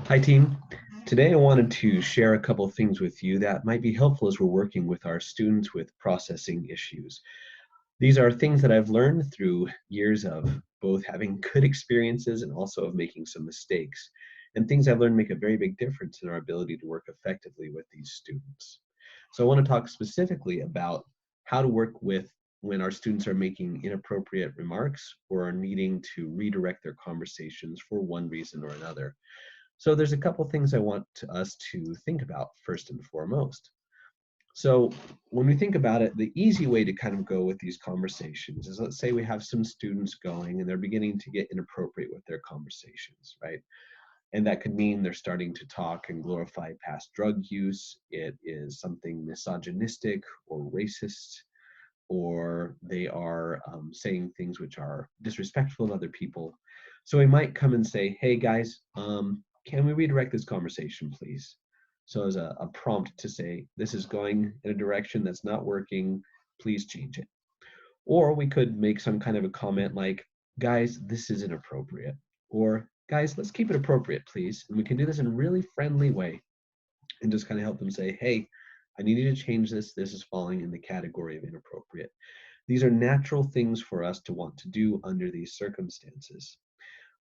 Hi, team. Today I wanted to share a couple of things with you that might be helpful as we're working with our students with processing issues. These are things that I've learned through years of both having good experiences and also of making some mistakes. And things I've learned make a very big difference in our ability to work effectively with these students. So I want to talk specifically about how to work with when our students are making inappropriate remarks or are needing to redirect their conversations for one reason or another. So there's a couple things I want us to think about first and foremost. So when we think about it, the easy way to kind of go with these conversations is, let's say we have some students going and they're beginning to get inappropriate with their conversations, right? And that could mean they're starting to talk and glorify past drug use. It is something misogynistic or racist, or they are saying things which are disrespectful of other people. So we might come and say, hey guys, can we redirect this conversation, please? So as a prompt to say, this is going in a direction that's not working, please change it. Or we could make some kind of a comment like, guys, this is inappropriate. Or guys, let's keep it appropriate, please. And we can do this in a really friendly way and just kind of help them say, hey, I need you to change this. This is falling in the category of inappropriate. These are natural things for us to want to do under these circumstances.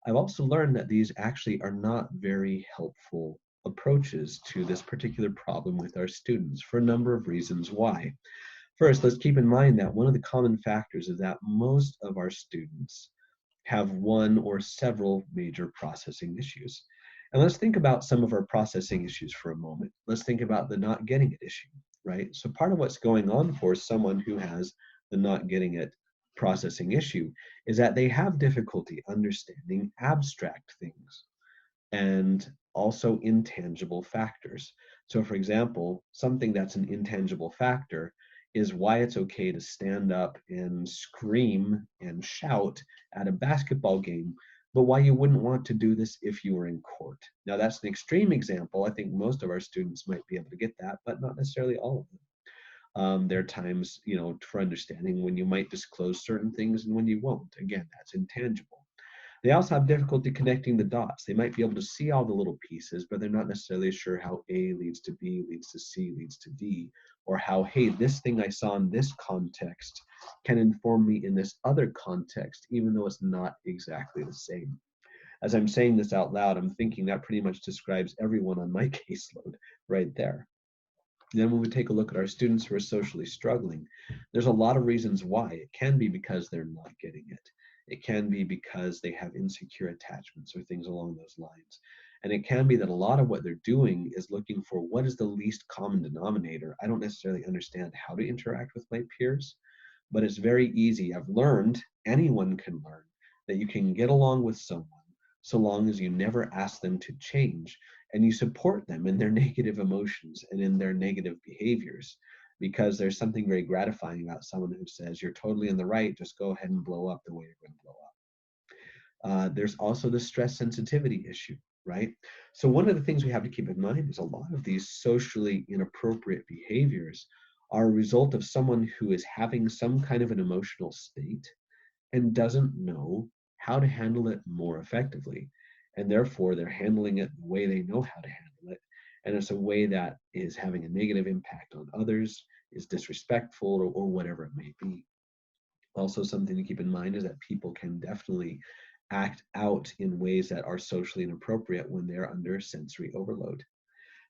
I've also learned that these actually are not very helpful approaches to this particular problem with our students for a number of reasons why. First, let's keep in mind that one of the common factors is that most of our students have one or several major processing issues. And let's think about some of our processing issues for a moment. Let's think about the not getting it issue, right? So part of what's going on for someone who has the not getting it processing issue is that they have difficulty understanding abstract things and also intangible factors. So, for example, something that's an intangible factor is why it's okay to stand up and scream and shout at a basketball game, but why you wouldn't want to do this if you were in court. Now, that's an extreme example. I think most of our students might be able to get that, but not necessarily all of them. There are times, for understanding when you might disclose certain things and when you won't. Again, that's intangible. They also have difficulty connecting the dots. They might be able to see all the little pieces, but they're not necessarily sure how A leads to B, leads to C, leads to D, or how, hey, this thing I saw in this context can inform me in this other context, even though it's not exactly the same. As I'm saying this out loud, I'm thinking that pretty much describes everyone on my caseload right there. Then when we take a look at our students who are socially struggling, there's a lot of reasons why. It can be because they're not getting it. It can be because they have insecure attachments or things along those lines. And it can be that a lot of what they're doing is looking for what is the least common denominator. I don't necessarily understand how to interact with my peers, but it's very easy. I've learned, anyone can learn, that you can get along with someone so long as you never ask them to change and you support them in their negative emotions and in their negative behaviors, because there's something very gratifying about someone who says, you're totally in the right, just go ahead and blow up the way you're going to blow up. There's also the stress sensitivity issue, right? So one of the things we have to keep in mind is a lot of these socially inappropriate behaviors are a result of someone who is having some kind of an emotional state and doesn't know how to handle it more effectively. And therefore, they're handling it the way they know how to handle it. And it's a way that is having a negative impact on others, is disrespectful, or whatever it may be. Also, something to keep in mind is that people can definitely act out in ways that are socially inappropriate when they're under sensory overload.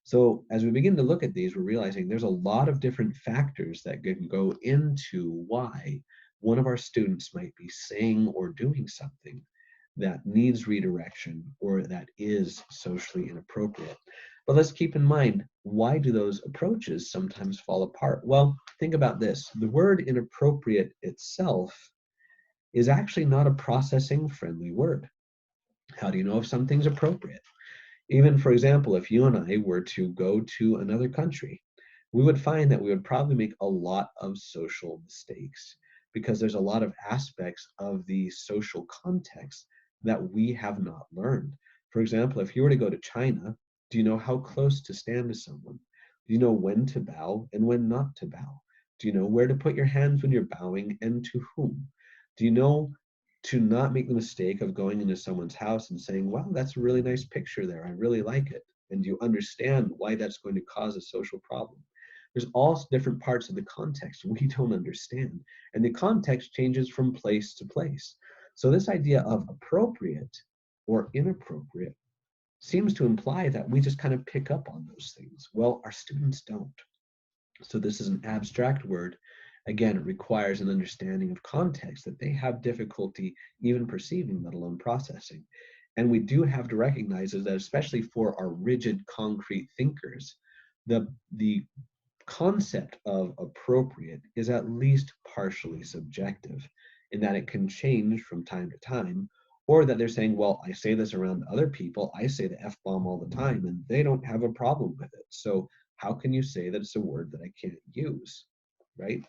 So as we begin to look at these, we're realizing there's a lot of different factors that can go into why one of our students might be saying or doing something that needs redirection or that is socially inappropriate. But let's keep in mind, why do those approaches sometimes fall apart? Well, think about this. The word inappropriate itself is actually not a processing friendly word. How do you know if something's appropriate? Even, for example, if you and I were to go to another country, we would find that we would probably make a lot of social mistakes because there's a lot of aspects of the social context that we have not learned. For example, if you were to go to China, do you know how close to stand to someone? Do you know when to bow and when not to bow? Do you know where to put your hands when you're bowing and to whom? Do you know to not make the mistake of going into someone's house and saying, wow, that's a really nice picture there. I really like it. And you understand why that's going to cause a social problem. There's all different parts of the context we don't understand. And the context changes from place to place. So this idea of appropriate or inappropriate seems to imply that we just kind of pick up on those things. Well, our students don't. So this is an abstract word. Again, it requires an understanding of context that they have difficulty even perceiving, let alone processing. And we do have to recognize that, especially for our rigid, concrete thinkers, the concept of appropriate is at least partially subjective in that it can change from time to time, or that they're saying, well, I say this around other people, I say the F bomb all the time, and they don't have a problem with it. So how can you say that it's a word that I can't use, right?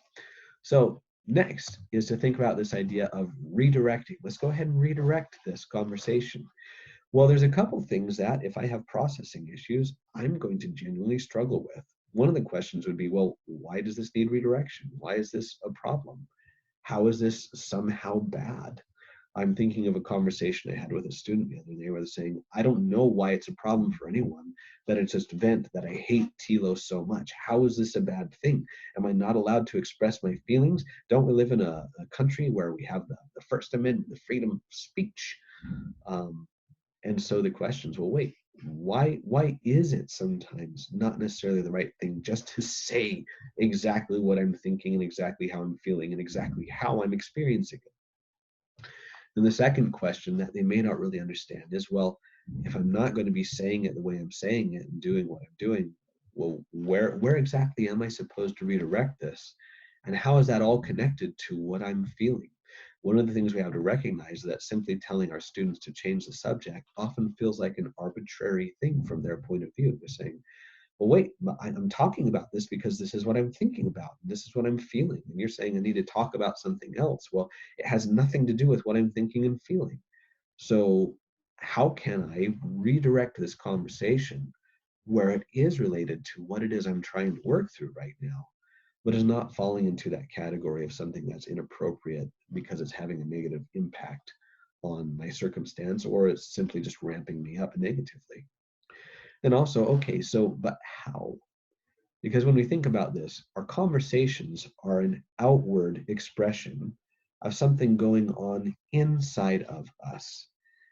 So next is to think about this idea of redirecting. Let's go ahead and redirect this conversation. Well, there's a couple things that if I have processing issues, I'm going to genuinely struggle with. One of the questions would be, well, why does this need redirection? Why is this a problem? How is this somehow bad? I'm thinking of a conversation I had with a student the other day where they're saying, I don't know why it's a problem for anyone, that it's just vent that I hate telos so much. How is this a bad thing? Am I not allowed to express my feelings? Don't we live in a country where we have the First Amendment, the freedom of speech? Um, and so the questions, well, wait, why is it sometimes not necessarily the right thing just to say exactly what I'm thinking and exactly how I'm feeling and exactly how I'm experiencing it? Then the second question that they may not really understand is, well, if I'm not going to be saying it the way I'm saying it and doing what I'm doing, well, where exactly am I supposed to redirect this? And how is that all connected to what I'm feeling? One of the things we have to recognize is that simply telling our students to change the subject often feels like an arbitrary thing from their point of view. They're saying, well, wait, I'm talking about this because this is what I'm thinking about. This is what I'm feeling. And you're saying I need to talk about something else. Well, it has nothing to do with what I'm thinking and feeling. So how can I redirect this conversation where it is related to what it is I'm trying to work through right now, but is not falling into that category of something that's inappropriate because it's having a negative impact on my circumstance, or it's simply just ramping me up negatively? And also, okay, so, but how? Because when we think about this, our conversations are an outward expression of something going on inside of us.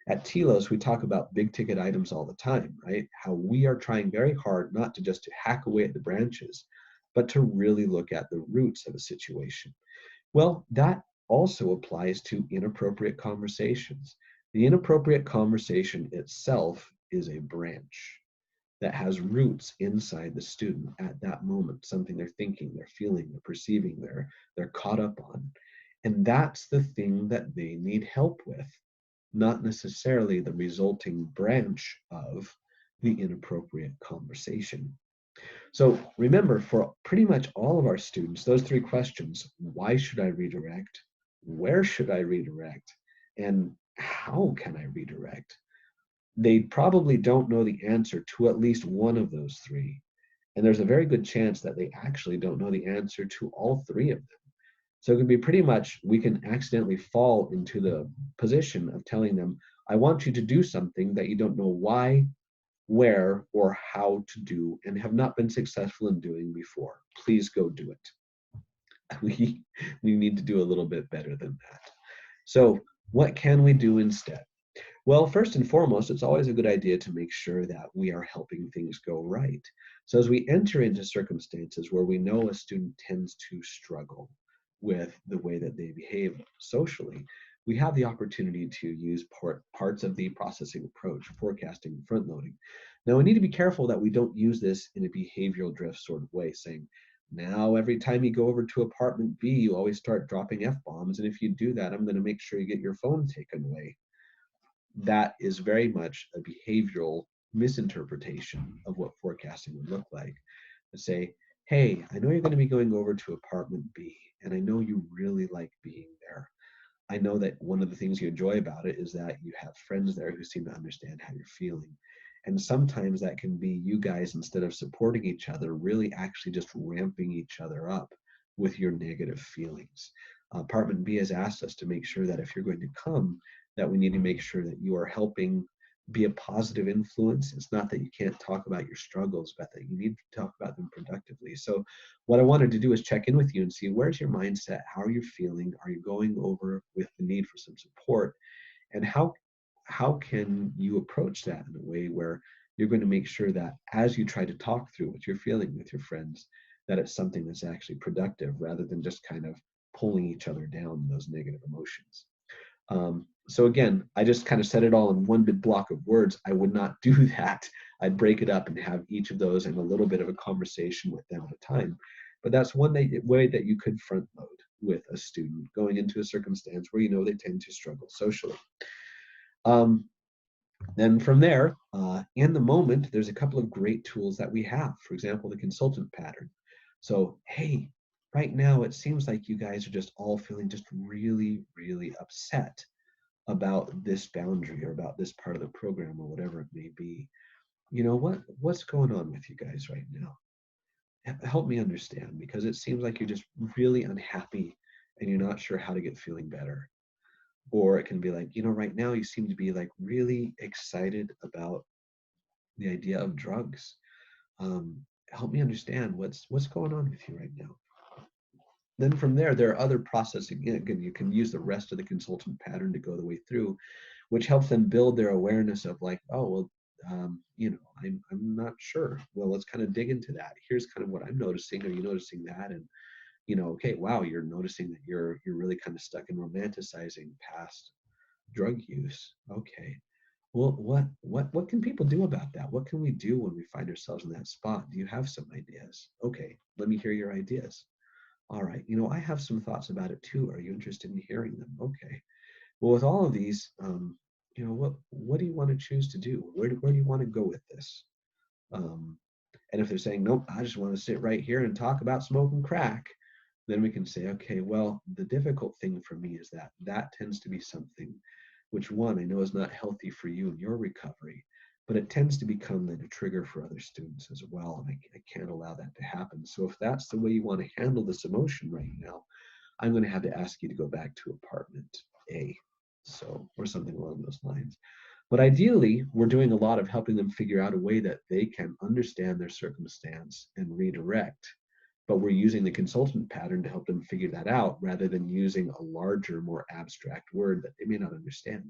At Telos, we talk about big ticket items all the time, right? How we are trying very hard not to just to hack away at the branches, but to really look at the roots of a situation. Well, that also applies to inappropriate conversations. The inappropriate conversation itself is a branch that has roots inside the student at that moment, something they're thinking, they're feeling, they're perceiving, they're caught up on. And that's the thing that they need help with, not necessarily the resulting branch of the inappropriate conversation. So remember, for pretty much all of our students, those three questions: why should I redirect? Where should I redirect? And how can I redirect? They probably don't know the answer to at least one of those three. And there's a very good chance that they actually don't know the answer to all three of them. So it can be pretty much, we can accidentally fall into the position of telling them, I want you to do something that you don't know why, where, or how to do, and have not been successful in doing before. Please go do it. We, we need to do a little bit better than that. So what can we do instead? Well, first and foremost, it's always a good idea to make sure that we are helping things go right. So as we enter into circumstances where we know a student tends to struggle with the way that they behave socially, we have the opportunity to use parts of the processing approach, forecasting, front loading. Now, we need to be careful that we don't use this in a behavioral drift sort of way, saying, now every time you go over to apartment B, you always start dropping F-bombs, and if you do that, I'm going to make sure you get your phone taken away. That is very much a behavioral misinterpretation of what forecasting would look like. To say, hey, I know you're going to be going over to apartment B, and I know you really like being there. I know that one of the things you enjoy about it is that you have friends there who seem to understand how you're feeling. And sometimes that can be you guys, instead of supporting each other, really actually just ramping each other up with your negative feelings. Apartment B has asked us to make sure that if you're going to come, that we need to make sure that you are helping be a positive influence. It's not that you can't talk about your struggles, but that you need to talk about them productively. So what I wanted to do is check in with you and see, where's your mindset? How are you feeling? Are you going over with the need for some support? And how can you approach that in a way where you're going to make sure that as you try to talk through what you're feeling with your friends, that it's something that's actually productive rather than just kind of pulling each other down in those negative emotions. So again, I just kind of said it all in one big block of words. I would not do that. I'd break it up and have each of those in a little bit of a conversation with them at a time. But that's one way that you could front load with a student going into a circumstance where you know they tend to struggle socially. Um, then from there, in the moment, there's a couple of great tools that we have. For example, the consultant pattern. So, hey, right now it seems like you guys are just all feeling just really, really upset about this boundary or about this part of the program or whatever it may be. You know what's going on with you guys right now? Help me understand, because it seems like you're just really unhappy and you're not sure how to get feeling better. Or it can be like, right now you seem to be like really excited about the idea of drugs. Help me understand what's going on with you right now. Then from there are other processing. Again, you can use the rest of the consultant pattern to go the way through, which helps them build their awareness of like, oh, well, I'm not sure. Well, let's kind of dig into that. Here's kind of what I'm noticing. Are you noticing that? And okay, wow, you're noticing that you're really kind of stuck in romanticizing past drug use. Okay. Well, what can people do about that? What can we do when we find ourselves in that spot? Do you have some ideas? Okay, let me hear your ideas. All right, I have some thoughts about it too. Are you interested in hearing them? Okay. Well, with all of these, what do you want to choose to do? Where do you want to go with this? Um, and if they're saying, nope, I just want to sit right here and talk about smoking crack, then we can say, okay, well, the difficult thing for me is that that tends to be something which, one, I know is not healthy for you in your recovery, but it tends to become then a trigger for other students as well. And I can't allow that to happen. So if that's the way you want to handle this emotion right now, I'm going to have to ask you to go back to apartment A. So, or something along those lines. But ideally, we're doing a lot of helping them figure out a way that they can understand their circumstance and redirect. But we're using the consultant pattern to help them figure that out rather than using a larger, more abstract word that they may not understand.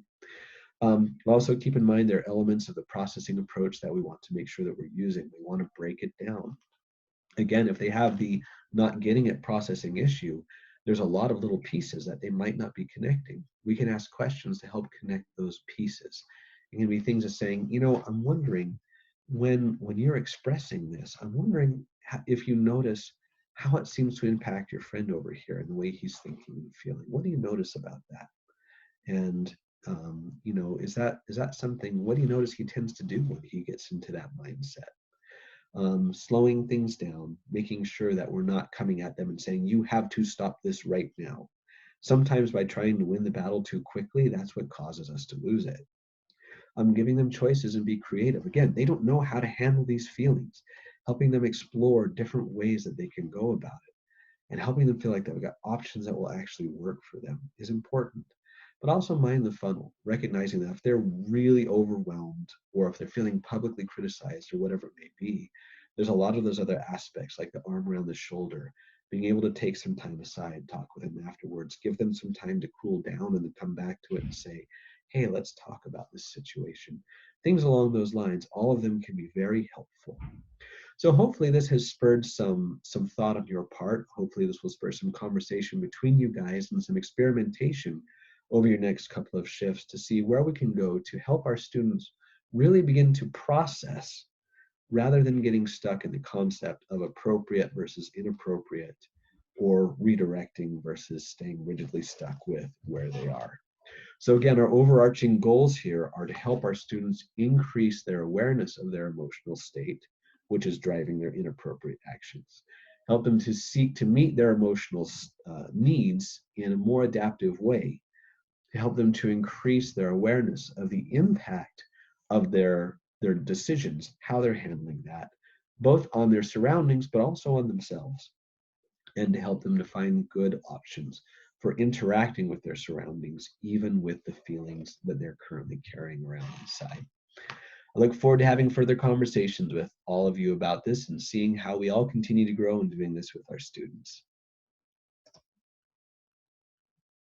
Also, keep in mind there are elements of the processing approach that we want to make sure that we're using. We want to break it down. Again, if they have the not getting it processing issue, there's a lot of little pieces that they might not be connecting. We can ask questions to help connect those pieces. It can be things of saying, I'm wondering when you're expressing this, I'm wondering if you notice how it seems to impact your friend over here and the way he's thinking and feeling. What do you notice about that? And is that something? What do you notice he tends to do when he gets into that mindset? Slowing things down, making sure that we're not coming at them and saying, you have to stop this right now. Sometimes by trying to win the battle too quickly, that's what causes us to lose it. Giving them choices and be creative. Again, they don't know how to handle these feelings. Helping them explore different ways that they can go about it and helping them feel like they've got options that will actually work for them is important. But also mind the funnel, recognizing that if they're really overwhelmed or if they're feeling publicly criticized or whatever it may be, there's a lot of those other aspects like the arm around the shoulder, being able to take some time aside, talk with them afterwards, give them some time to cool down and then come back to it and say, hey, let's talk about this situation. Things along those lines, all of them can be very helpful. So hopefully this has spurred some thought on your part. Hopefully this will spur some conversation between you guys and some experimentation over your next couple of shifts to see where we can go to help our students really begin to process rather than getting stuck in the concept of appropriate versus inappropriate or redirecting versus staying rigidly stuck with where they are. So again, our overarching goals here are to help our students increase their awareness of their emotional state, which is driving their inappropriate actions. Help them to seek to meet their emotional needs in a more adaptive way. To help them to increase their awareness of the impact of their decisions, how they're handling that, both on their surroundings, but also on themselves. And to help them to find good options for interacting with their surroundings, even with the feelings that they're currently carrying around inside. I look forward to having further conversations with all of you about this and seeing how we all continue to grow in doing this with our students.